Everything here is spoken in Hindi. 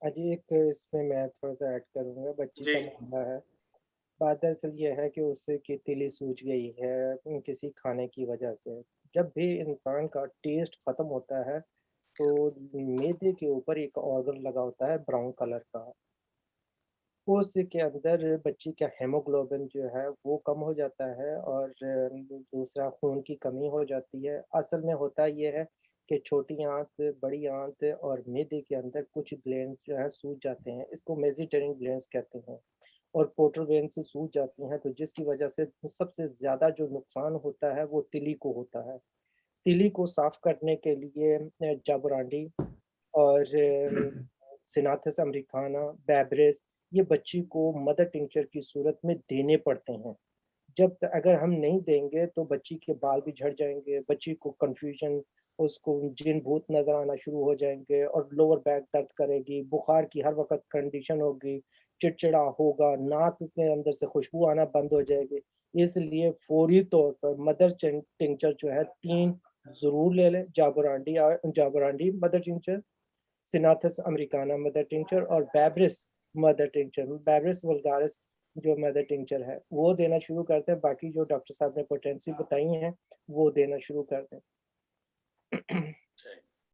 जी, एक इसमें मैं थोड़ा-सा ऐड करूँगा, बच्ची जी। का मामला है। बात दरअसल ये है कि उसे की तिली सूज गई है किसी खाने की वजह से। जब भी इंसान का टेस्ट ख़त्म होता है, तो मैदे के ऊपर एक ऑर्गन लगा होता है ब्राउन कलर का। उसके अंदर बच्ची का हीमोग्लोबिन जो है वो कम हो जाता है और दूसरा खून की कमी हो जाती है। असल में होता ये है कि छोटी आँत, बड़ी आँत और मैदे के अंदर कुछ ग्लैंड्स जो हैं सूज जाते हैं। इसको मेसेंटेरिन ग्लैंड्स कहते हैं और पोर्टल ग्लैंड से सूज जाती हैं, तो जिसकी वजह से सबसे ज़्यादा जो नुकसान होता है वो तिली को होता है। तिली को साफ़ करने के लिए जाबरांडी और सिनाथस अमेरिकाना, बैबरेस ये बच्ची को मदर टिंचर की सूरत में देने पड़ते हैं। जब त अगर हम नहीं देंगे तो बच्ची के बाल भी झड़ जाएँगे, बच्ची को कन्फ्यूज़न, उसको जिन-भूत नज़र आना शुरू हो जाएँगे और लोअर बैक दर्द करेगी, बुखार की हर वक़्त कंडीशन होगी, चिड़चिड़ा होगा, नाक के अंदर से खुशबू आना बंद हो जाएगी। इसलिए फ़ौरी तौर पर मदर टिंचर जो है 3 ज़रूर ले लें, jaborandi mother tincture, ceanothus americanus mother tincture और बैब्रिस वल्गारिस जो मदर टिंचर है, वो देना शुरू कर दें, बाकी जो डॉक्टर साहब ने पोटेंसी बताई हैं, वो देना शुरू कर दें।